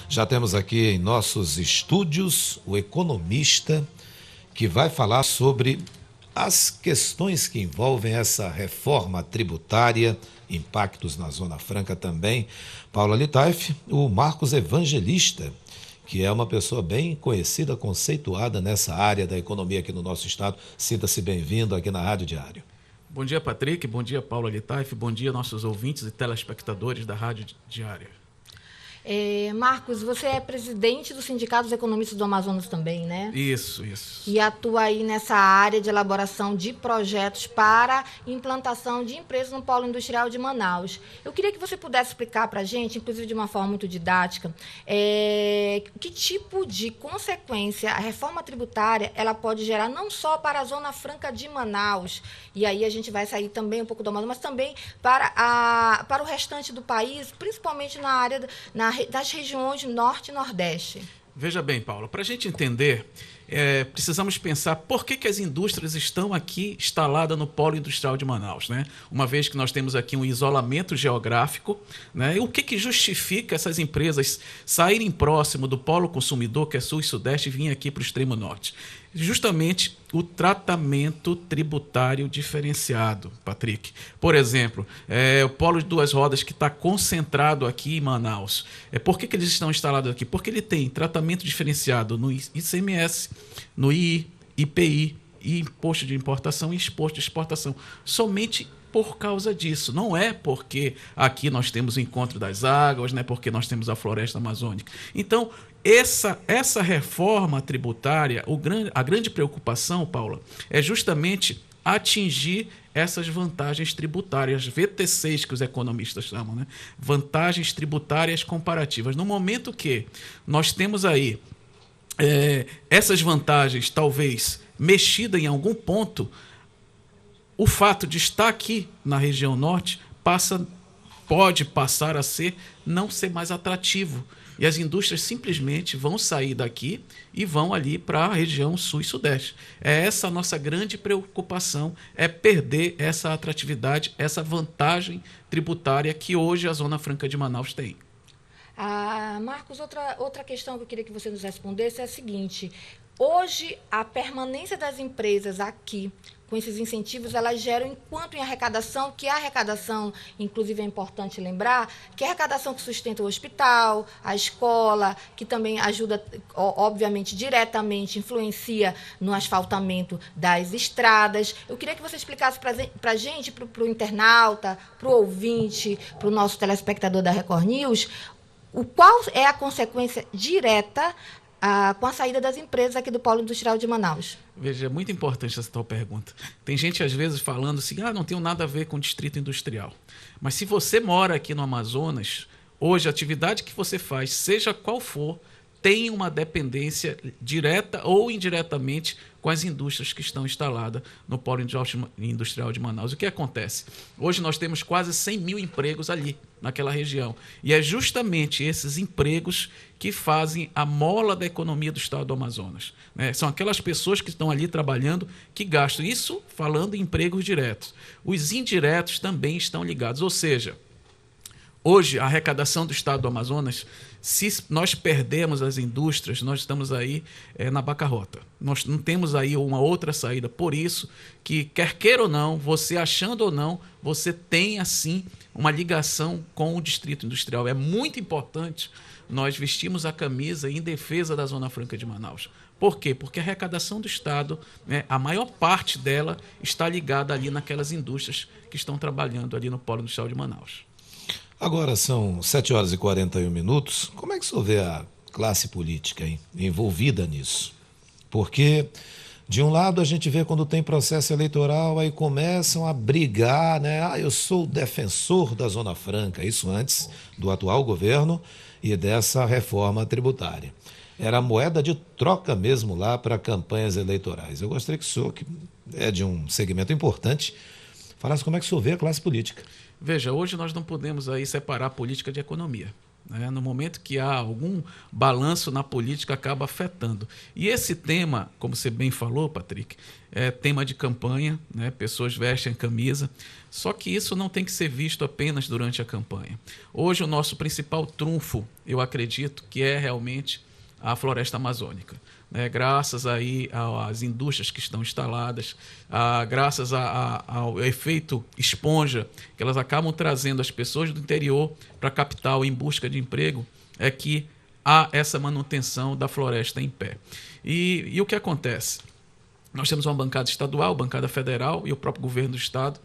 Já temos aqui em nossos estúdios o economista que vai falar sobre as questões que envolvem essa reforma tributária, impactos na Zona Franca também. Paula Litaif, o Marcos Evangelista, que é uma pessoa bem conhecida, conceituada nessa área da economia aqui no nosso estado. Sinta-se bem-vindo aqui na Rádio Diário. Bom dia, Patrick. Bom dia, Paula Litaif. Bom dia, nossos ouvintes e telespectadores da Rádio Diário. Marcos, você é presidente do Sindicato dos Economistas do Amazonas também, né? Isso. E atua aí nessa área de elaboração de projetos para implantação de empresas no Polo Industrial de Manaus. Eu queria que você pudesse explicar para a gente, inclusive de uma forma muito didática, que tipo de consequência a reforma tributária ela pode gerar não só para a Zona Franca de Manaus, e aí a gente vai sair também um pouco do Amazonas, mas também para o restante do país, principalmente na área das regiões Norte e Nordeste. Veja bem, Paula, para a gente entender, precisamos pensar por que as indústrias estão aqui instaladas no Polo Industrial de Manaus, né? Uma vez que nós temos aqui um isolamento geográfico, né? E o que justifica essas empresas saírem próximo do Polo Consumidor, que é Sul e Sudeste, e virem aqui para o extremo Norte? Justamente o tratamento tributário diferenciado, Patrick. Por exemplo, o Polo de Duas Rodas que está concentrado aqui em Manaus. Por que eles estão instalados aqui? Porque ele tem tratamento diferenciado no ICMS, no II, IPI, e imposto de importação e imposto de exportação. Somente por causa disso. Não é porque aqui nós temos o encontro das águas, não é porque nós temos a floresta amazônica. Então, essa reforma tributária, a grande preocupação, Paula, é justamente atingir essas vantagens tributárias, VTCs que os economistas chamam, né? Vantagens tributárias comparativas. No momento que nós temos aí essas vantagens, talvez mexidas em algum ponto, o fato de estar aqui na região norte pode passar a não ser mais atrativo. E as indústrias simplesmente vão sair daqui e vão ali para a região sul e sudeste. É essa a nossa grande preocupação, é perder essa atratividade, essa vantagem tributária que hoje a Zona Franca de Manaus tem. Marcos, outra questão que eu queria que você nos respondesse é a seguinte: hoje, a permanência das empresas aqui, com esses incentivos, elas geram enquanto em arrecadação, que a arrecadação, inclusive é importante lembrar, que é a arrecadação que sustenta o hospital, a escola, que também ajuda, obviamente, diretamente, influencia no asfaltamento das estradas. Eu queria que você explicasse para a gente, para o internauta, para o ouvinte, para o nosso telespectador da Record News, qual é a consequência direta com a saída das empresas aqui do Polo Industrial de Manaus. Veja, é muito importante essa tua pergunta. Tem gente, às vezes, falando assim, não tem nada a ver com o distrito industrial. Mas se você mora aqui no Amazonas, hoje a atividade que você faz, seja qual for, tem uma dependência direta ou indiretamente com as indústrias que estão instaladas no Polo Industrial de Manaus. O que acontece? Hoje nós temos quase 100 mil empregos ali, naquela região. E é justamente esses empregos que fazem a mola da economia do estado do Amazonas, né? São aquelas pessoas que estão ali trabalhando, que gastam. Isso falando em empregos diretos. Os indiretos também estão ligados. Ou seja, hoje a arrecadação do estado do Amazonas, se nós perdemos as indústrias, nós estamos aí na bancarrota. Nós não temos aí uma outra saída. Por isso que, quer queira ou não, você achando ou não, você tem, assim, uma ligação com o distrito industrial. É muito importante nós vestirmos a camisa em defesa da Zona Franca de Manaus. Por quê? Porque a arrecadação do Estado, a maior parte dela está ligada ali naquelas indústrias que estão trabalhando ali no Polo Industrial de Manaus. Agora são 7h41. Como é que o senhor vê a classe política envolvida nisso? Porque, de um lado, a gente vê quando tem processo eleitoral, aí começam a brigar, né? Eu sou o defensor da Zona Franca, isso antes do atual governo e dessa reforma tributária. Era a moeda de troca mesmo lá para campanhas eleitorais. Eu gostaria que o senhor, que é de um segmento importante, falasse como é que o senhor vê a classe política. Veja, hoje nós não podemos aí separar política de economia. né? No momento que há algum balanço na política, acaba afetando. E esse tema, como você bem falou, Patrick, é tema de campanha, né? Pessoas vestem camisa, só que isso não tem que ser visto apenas durante a campanha. Hoje o nosso principal trunfo, eu acredito, que é realmente a floresta amazônica. Graças aí às indústrias que estão instaladas, graças ao efeito esponja, que elas acabam trazendo as pessoas do interior para a capital em busca de emprego, é que há essa manutenção da floresta em pé. E o que acontece? Nós temos uma bancada estadual, bancada federal e o próprio governo do estado,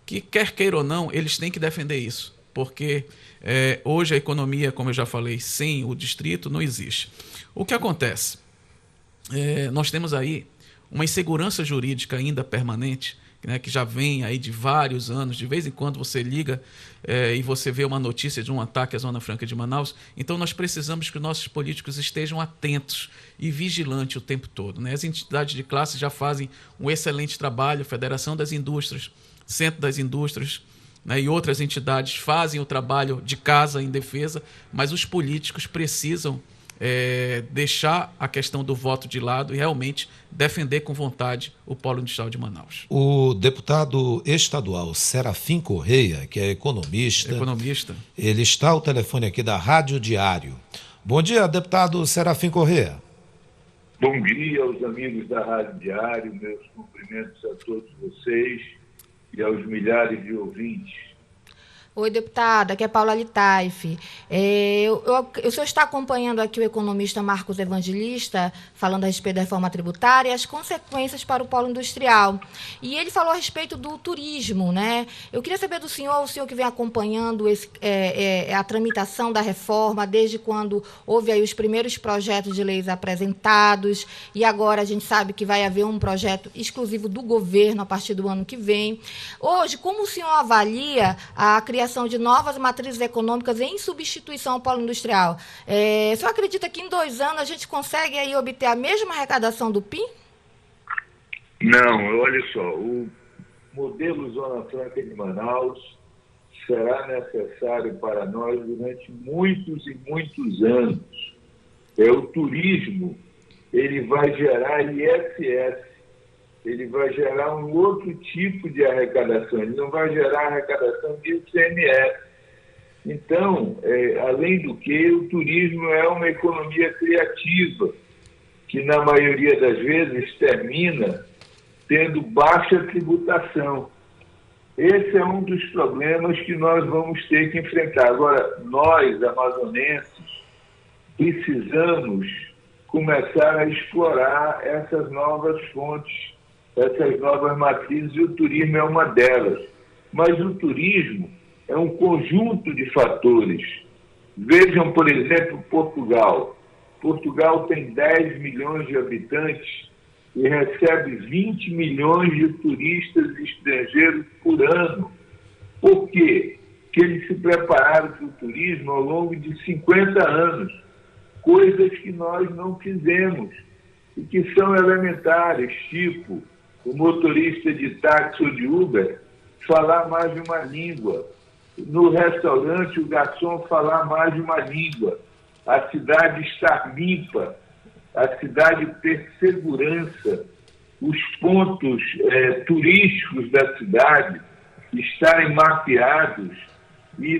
que quer queira ou não, eles têm que defender isso, porque hoje a economia, como eu já falei, sem o distrito não existe. O que acontece? Nós temos aí uma insegurança jurídica ainda permanente, né, que já vem aí de vários anos. De vez em quando você liga e você vê uma notícia de um ataque à Zona Franca de Manaus. Então nós precisamos que os nossos políticos estejam atentos e vigilantes o tempo todo, né? As entidades de classe já fazem um excelente trabalho, a Federação das Indústrias, Centro das Indústrias, né, e outras entidades fazem o trabalho de casa em defesa, mas os políticos precisam deixar a questão do voto de lado e realmente defender com vontade o Polo Industrial de Manaus. O deputado estadual Serafim Correia, que é economista, ele está ao telefone aqui da Rádio Diário. Bom dia, deputado Serafim Correia. Bom dia aos amigos da Rádio Diário, meus cumprimentos a todos vocês e aos milhares de ouvintes. Oi, deputada, aqui é Paula Litaif. O senhor está acompanhando aqui o economista Marcos Evangelista, falando a respeito da reforma tributária e as consequências para o polo industrial. E ele falou a respeito do turismo, né? Eu queria saber do senhor, o senhor que vem acompanhando a tramitação da reforma, desde quando houve aí os primeiros projetos de leis apresentados, e agora a gente sabe que vai haver um projeto exclusivo do governo a partir do ano que vem. Hoje, como o senhor avalia a criação de novas matrizes econômicas em substituição ao polo industrial? O senhor acredita que em 2 anos a gente consegue aí obter a mesma arrecadação do PIN? Não, olha só, o modelo Zona Franca de Manaus será necessário para nós durante muitos e muitos anos. O turismo, ele vai gerar ISS, ele vai gerar um outro tipo de arrecadação, ele não vai gerar arrecadação de ICMS. Então, além do que, o turismo é uma economia criativa, que na maioria das vezes termina tendo baixa tributação. Esse é um dos problemas que nós vamos ter que enfrentar. Agora, nós, amazonenses, precisamos começar a explorar essas novas fontes, essas novas matrizes, e o turismo é uma delas. Mas o turismo é um conjunto de fatores. Vejam, por exemplo, Portugal. Portugal tem 10 milhões de habitantes e recebe 20 milhões de turistas estrangeiros por ano. Por quê? Porque eles se prepararam para o turismo ao longo de 50 anos, coisas que nós não fizemos e que são elementares, tipo o motorista de táxi ou de Uber falar mais de uma língua, no restaurante o garçom falar mais de uma língua, a cidade estar limpa, a cidade ter segurança, os pontos turísticos da cidade estarem mapeados e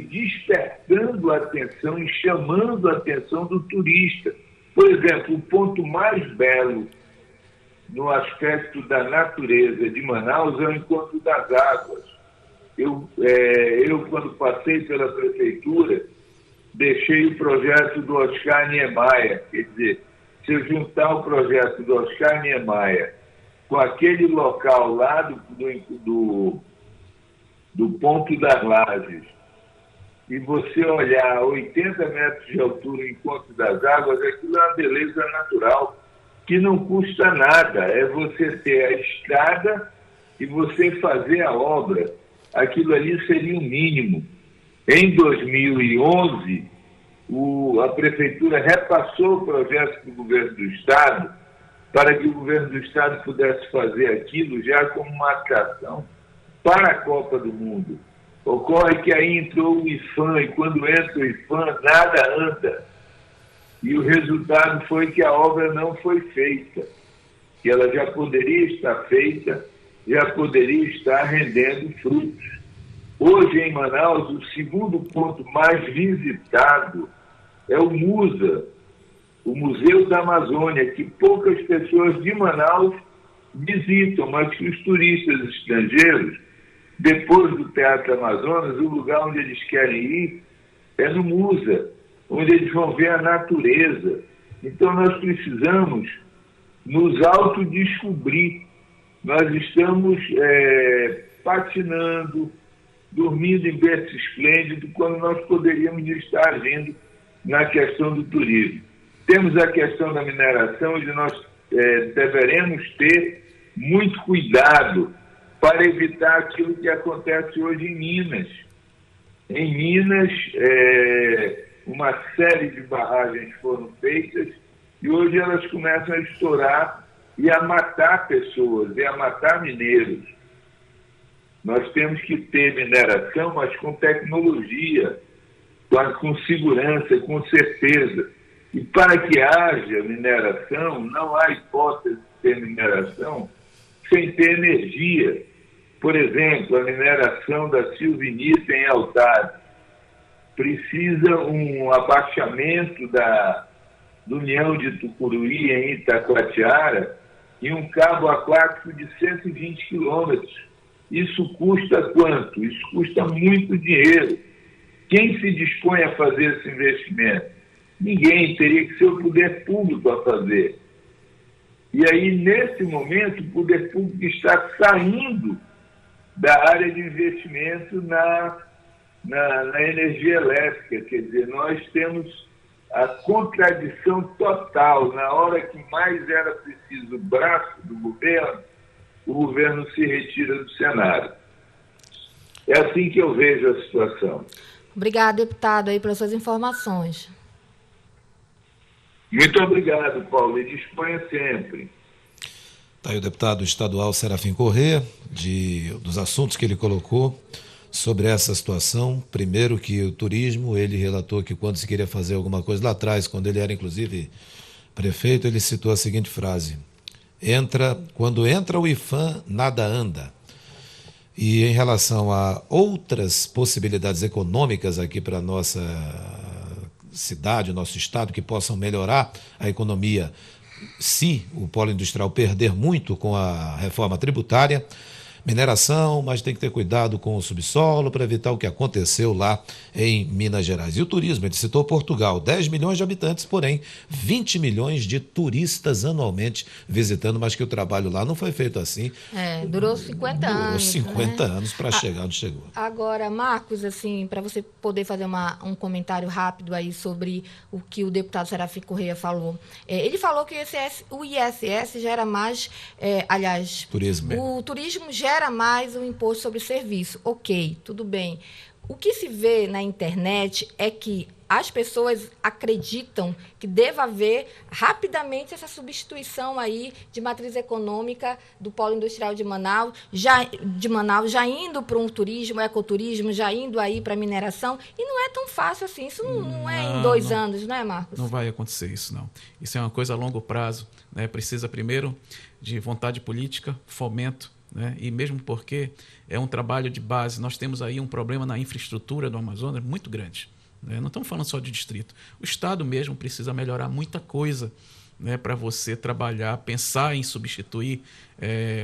despertando a atenção e chamando a atenção do turista. Por exemplo, o ponto mais belo no aspecto da natureza de Manaus é o Encontro das Águas. Eu, quando passei pela prefeitura, deixei o projeto do Oscar Niemeyer. Quer dizer, se eu juntar o projeto do Oscar Niemeyer com aquele local lá do Ponto das Lajes, e você olhar a 80 metros de altura o Encontro das Águas, aquilo é uma beleza natural que não custa nada. É você ter a estrada e você fazer a obra. Aquilo ali seria o mínimo. Em 2011, a Prefeitura repassou o projeto do Governo do Estado para que o Governo do Estado pudesse fazer aquilo já como uma atração para a Copa do Mundo. Ocorre que aí entrou o IPHAN, e quando entra o IPHAN, nada anda. E o resultado foi que a obra não foi feita, que ela já poderia estar feita, já poderia estar rendendo frutos. Hoje, em Manaus, o segundo ponto mais visitado é o MUSA, o Museu da Amazônia, que poucas pessoas de Manaus visitam, mas que os turistas estrangeiros, depois do Teatro Amazonas, o lugar onde eles querem ir é no MUSA, onde eles vão ver a natureza. Então, nós precisamos nos autodescobrir. Nós estamos patinando, dormindo em berço esplêndido, quando nós poderíamos estar agindo na questão do turismo. Temos a questão da mineração, onde nós deveremos ter muito cuidado para evitar aquilo que acontece hoje em Minas. Em Minas, uma série de barragens foram feitas e hoje elas começam a estourar e a matar pessoas, e a matar mineiros. Nós temos que ter mineração, mas com tecnologia, com segurança, com certeza. E para que haja mineração, não há hipótese de ter mineração sem ter energia. Por exemplo, a mineração da silvinita em Altaz precisa um abaixamento da União de Tucuruí em Itacoatiara e um cabo aquático de 120 quilômetros. Isso custa quanto? Isso custa muito dinheiro. Quem se dispõe a fazer esse investimento? Ninguém, teria que ser o poder público a fazer. E aí, nesse momento, o poder público está saindo da área de investimento na energia elétrica. Quer dizer, nós temos a contradição total. Na hora que mais era preciso o braço do governo, o governo se retira do cenário. É assim que eu vejo a situação. Obrigada, deputado, aí pelas suas informações. Muito obrigado, Paulo, e disponha sempre. Está aí o deputado estadual Serafim Corrêa, dos assuntos que ele colocou sobre essa situação. Primeiro, que o turismo, ele relatou que quando se queria fazer alguma coisa lá atrás, quando ele era inclusive prefeito, ele citou a seguinte frase: quando entra o IPHAN, nada anda. E em relação a outras possibilidades econômicas aqui para a nossa cidade, nosso estado, que possam melhorar a economia, se o polo industrial perder muito com a reforma tributária, mineração, mas tem que ter cuidado com o subsolo para evitar o que aconteceu lá em Minas Gerais. E o turismo, ele citou Portugal, 10 milhões de habitantes, porém 20 milhões de turistas anualmente visitando, mas que o trabalho lá não foi feito assim. Durou 50 anos. Durou 50 anos para chegar onde chegou. Agora, Marcos, assim, para você poder fazer um comentário rápido aí sobre o que o deputado Serafim Corrêa falou. Ele falou que o ISS gera mais, o turismo gera mais o imposto sobre serviço. Ok, tudo bem. O que se vê na internet é que as pessoas acreditam que deva haver rapidamente essa substituição aí de matriz econômica do polo industrial de Manaus, já indo para um turismo, ecoturismo, já indo aí para a mineração, e não é tão fácil assim. Isso não é em 2 anos, não é, Marcos? Não vai acontecer isso, não. Isso é uma coisa a longo prazo, né? Precisa primeiro de vontade política, fomento, né? E mesmo porque é um trabalho de base. Nós temos aí um problema na infraestrutura do Amazonas muito grande, né? Não estamos falando só de distrito. O Estado mesmo precisa melhorar muita coisa, né, para você trabalhar, pensar em substituir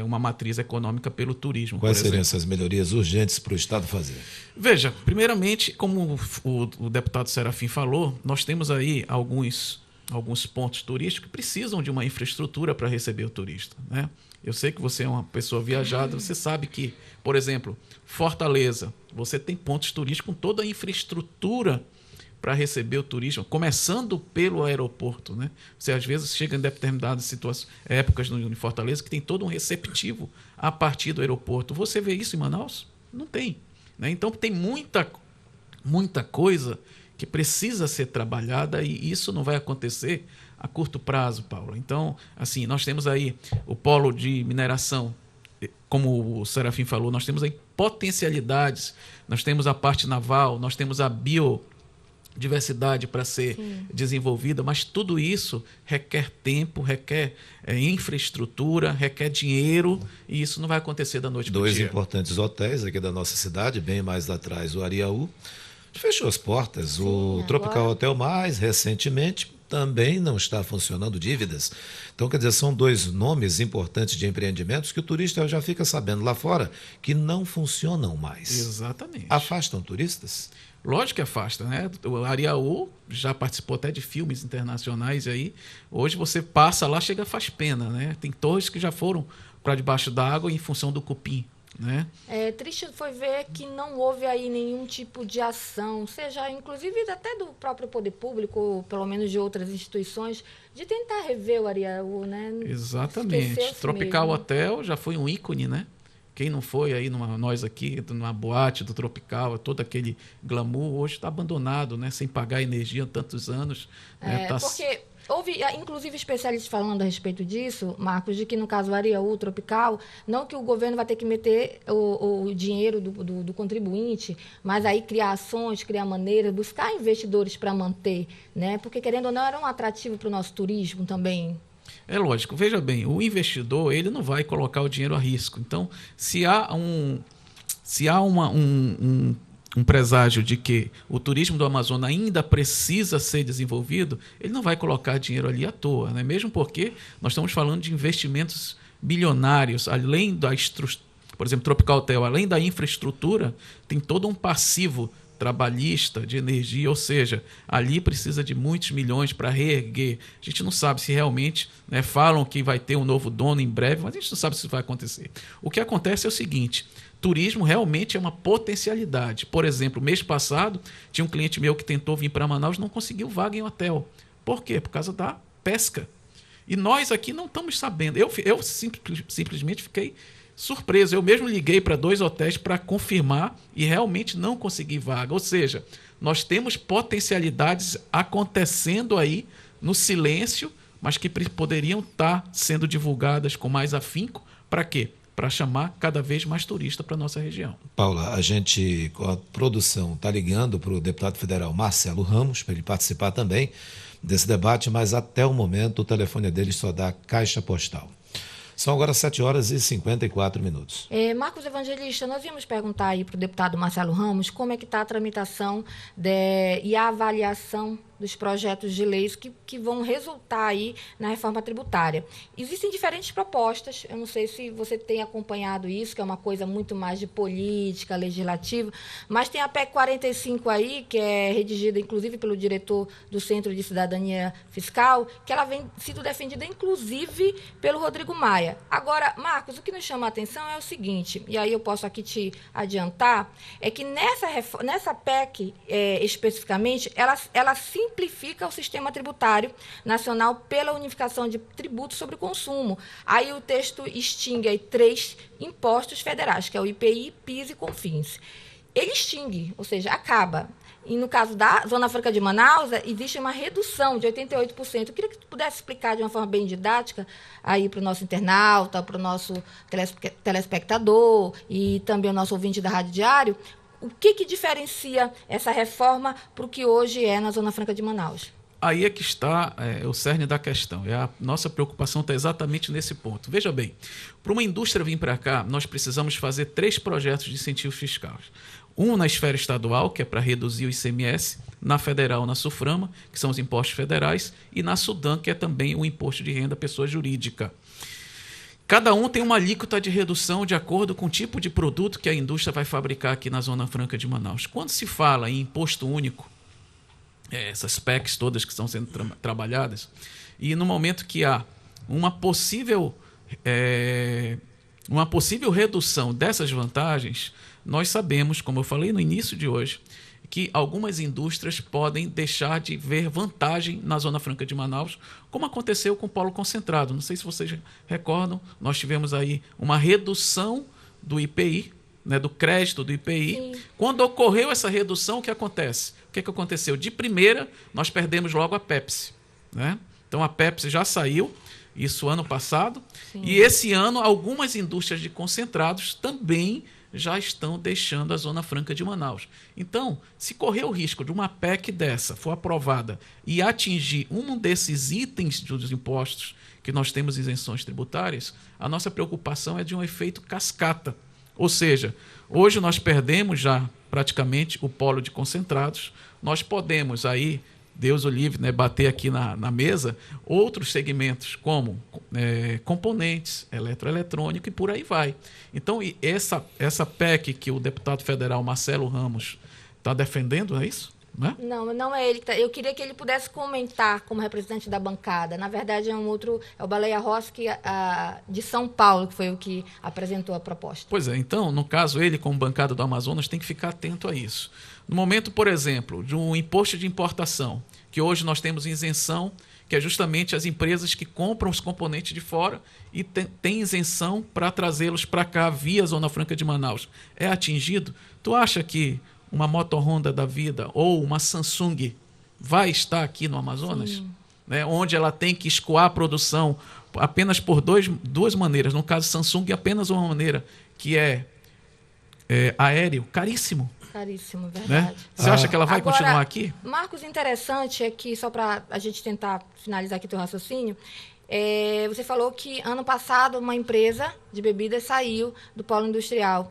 uma matriz econômica pelo turismo. Quais seriam essas melhorias urgentes para o Estado fazer? Veja, primeiramente, como o deputado Serafim falou, nós temos aí alguns pontos turísticos que precisam de uma infraestrutura para receber o turista, né? Eu sei que você é uma pessoa viajada, você sabe que, por exemplo, Fortaleza, você tem pontos turísticos com toda a infraestrutura para receber o turismo, começando pelo aeroporto, né? Você às vezes chega em determinadas épocas em Fortaleza que tem todo um receptivo a partir do aeroporto. Você vê isso em Manaus? Não tem, né? Então tem muita coisa que precisa ser trabalhada e isso não vai acontecer a curto prazo, Paulo. Então, assim, nós temos aí o polo de mineração como o Serafim falou, nós temos aí potencialidades, nós temos a parte naval, nós temos a biodiversidade para ser desenvolvida, mas tudo isso requer tempo, requer infraestrutura, requer dinheiro, e isso não vai acontecer da noite para o dia. 2 importantes hotéis aqui da nossa cidade, bem mais atrás o Ariaú, fechou as portas. O Tropical Hotel, mais recentemente, também não está funcionando, dívidas. Então, quer dizer, são 2 nomes importantes de empreendimentos que o turista já fica sabendo lá fora que não funcionam mais. Exatamente. Afastam turistas? Lógico que afasta, né? O Ariaú já participou até de filmes internacionais aí. Hoje você passa lá, chega, faz pena, né? Tem torres que já foram para debaixo d'água em função do cupim, né? Triste foi ver que não houve aí nenhum tipo de ação, seja inclusive até do próprio poder público, ou pelo menos de outras instituições, de tentar rever o Ariaú, né? Exatamente. Tropical Hotel já foi um ícone, né? Quem não foi aí, nós aqui, numa boate do Tropical, todo aquele glamour, hoje está abandonado, né? Sem pagar energia há tantos anos. Porque houve, inclusive, especialistas falando a respeito disso, Marcos, de que no caso do Ariaú, Tropical, não que o governo vai ter que meter o dinheiro do contribuinte, mas aí criar ações, criar maneiras, buscar investidores para manter, né? Porque, querendo ou não, era um atrativo para o nosso turismo também. É lógico, veja bem, o investidor ele não vai colocar o dinheiro a risco. Então, se há um presságio de que o turismo do Amazonas ainda precisa ser desenvolvido, ele não vai colocar dinheiro ali à toa, né? Mesmo porque nós estamos falando de investimentos bilionários, além da por exemplo, Tropical Hotel, além da infraestrutura, tem todo um passivo trabalhista de energia, ou seja, ali precisa de muitos milhões para reerguer. A gente não sabe se realmente, né, falam que vai ter um novo dono em breve, mas a gente não sabe se isso vai acontecer. O que acontece é o seguinte: turismo realmente é uma potencialidade. Por exemplo, mês passado, tinha um cliente meu que tentou vir para Manaus e não conseguiu vaga em hotel. Por quê? Por causa da pesca. E nós aqui não estamos sabendo. Eu simplesmente fiquei surpreso. Eu mesmo liguei para 2 hotéis para confirmar e realmente não consegui vaga. Ou seja, nós temos potencialidades acontecendo aí no silêncio, mas que poderiam estar sendo divulgadas com mais afinco. Para quê? Para chamar cada vez mais turista para a nossa região. Paula, a gente, com a produção, está ligando para o deputado federal Marcelo Ramos, para ele participar também desse debate, mas até o momento o telefone dele só dá caixa postal. São agora 7h54. Marcos Evangelista, nós íamos perguntar aí para o deputado Marcelo Ramos como é que está a tramitação e a avaliação dos projetos de leis que vão resultar aí na reforma tributária. Existem diferentes propostas, eu não sei se você tem acompanhado isso, que é uma coisa muito mais de política, legislativa, mas tem a PEC 45 aí, que é redigida, inclusive, pelo diretor do Centro de Cidadania Fiscal, que ela vem sido defendida, inclusive, pelo Rodrigo Maia. Agora, Marcos, o que nos chama a atenção é o seguinte, e aí eu posso aqui te adiantar, é que nessa PEC, especificamente, ela simplifica o sistema tributário nacional pela unificação de tributos sobre o consumo. Aí o texto extingue aí 3 impostos federais, que é o IPI, PIS e COFINS. Ele extingue, ou seja, acaba. E no caso da Zona Franca de Manaus, existe uma redução de 88%. Eu queria que tu pudesse explicar de uma forma bem didática aí para o nosso internauta, para o nosso telespectador e também o nosso ouvinte da Rádio Diário, o que diferencia essa reforma para o que hoje é na Zona Franca de Manaus? Aí é que está o cerne da questão. A nossa preocupação está exatamente nesse ponto. Veja bem, para uma indústria vir para cá, nós precisamos fazer 3 projetos de incentivos fiscais. Um na esfera estadual, que é para reduzir o ICMS, na federal, na SUFRAMA, que são os impostos federais, e na SUDAM, que é também o imposto de renda à pessoa jurídica. Cada um tem uma alíquota de redução de acordo com o tipo de produto que a indústria vai fabricar aqui na Zona Franca de Manaus. Quando se fala em imposto único, essas PECs todas que estão sendo trabalhadas, e no momento que há uma possível redução dessas vantagens, nós sabemos, como eu falei no início de hoje, que algumas indústrias podem deixar de ver vantagem na Zona Franca de Manaus, como aconteceu com o Polo Concentrado. Não sei se vocês recordam, nós tivemos aí uma redução do IPI, né, do crédito do IPI. Sim. Quando ocorreu essa redução, o que acontece? O que aconteceu? De primeira, nós perdemos logo a Pepsi, né? Então, a Pepsi já saiu, Isso ano passado. Sim. E esse ano, algumas indústrias de concentrados também já estão deixando a Zona Franca de Manaus. Então, se correr o risco de uma PEC dessa for aprovada e atingir um desses itens dos impostos que nós temos isenções tributárias, a nossa preocupação é de um efeito cascata. Ou seja, hoje nós perdemos já praticamente o polo de concentrados, nós podemos aí, Deus o livre, né, bater aqui na mesa outros segmentos como componentes, eletroeletrônica e por aí vai. Então, essa PEC que o deputado federal Marcelo Ramos está defendendo, é isso? Né? Não é ele que tá. Eu queria que ele pudesse comentar como representante da bancada. Na verdade, é o Baleia Rossi de São Paulo, que foi o que apresentou a proposta. Pois é, então, no caso, ele, como bancada do Amazonas, tem que ficar atento a isso. No momento, por exemplo, de um imposto de importação, que hoje nós temos isenção, que é justamente as empresas que compram os componentes de fora e tem isenção para trazê-los para cá via Zona Franca de Manaus. É atingido? Tu acha que uma Moto Honda da vida ou uma Samsung vai estar aqui no Amazonas? Né, onde ela tem que escoar a produção apenas por duas maneiras. No caso, Samsung, apenas uma maneira, que é aéreo, caríssimo. Caríssimo, verdade. Né? Você acha que ela vai continuar aqui? Marcos, interessante é que, só para a gente tentar finalizar aqui o teu raciocínio, você falou que ano passado uma empresa de bebidas saiu do polo industrial.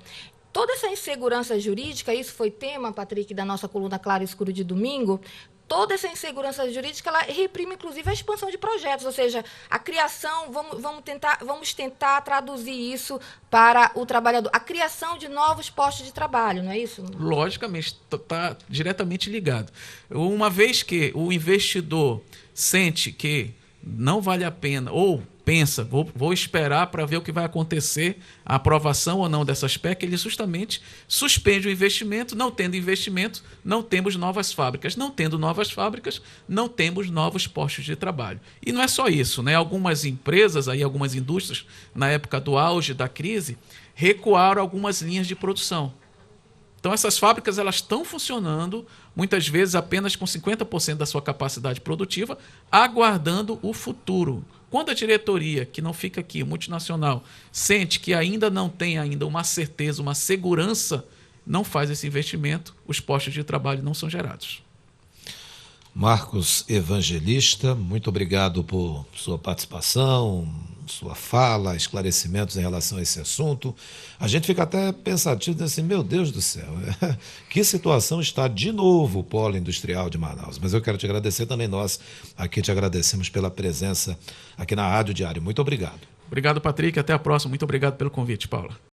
Toda essa insegurança jurídica, isso foi tema, Patrick, da nossa coluna Claro e Escuro de domingo, toda essa insegurança jurídica, ela reprime, inclusive, a expansão de projetos, ou seja, a criação, vamos tentar traduzir isso para o trabalhador, a criação de novos postos de trabalho, não é isso? Logicamente, está diretamente ligado. Uma vez que o investidor sente que não vale a pena, ou pensa, vou esperar para ver o que vai acontecer, a aprovação ou não dessas PEC, ele justamente suspende o investimento. Não tendo investimento, não temos novas fábricas. Não tendo novas fábricas, não temos novos postos de trabalho. E não é só isso, né? Algumas empresas, algumas indústrias, na época do auge da crise, recuaram algumas linhas de produção. Então, essas fábricas elas estão funcionando, muitas vezes apenas com 50% da sua capacidade produtiva, aguardando o futuro. Quando a diretoria, que não fica aqui, multinacional, sente que ainda não tem uma certeza, uma segurança, não faz esse investimento, os postos de trabalho não são gerados. Marcos Evangelista, muito obrigado por sua participação, sua fala, esclarecimentos em relação a esse assunto. A gente fica até pensativo, assim, meu Deus do céu, que situação está de novo o polo industrial de Manaus. Mas eu quero te agradecer também, nós aqui te agradecemos pela presença aqui na Rádio Diário. Muito obrigado. Obrigado, Patrick, até a próxima. Muito obrigado pelo convite, Paula.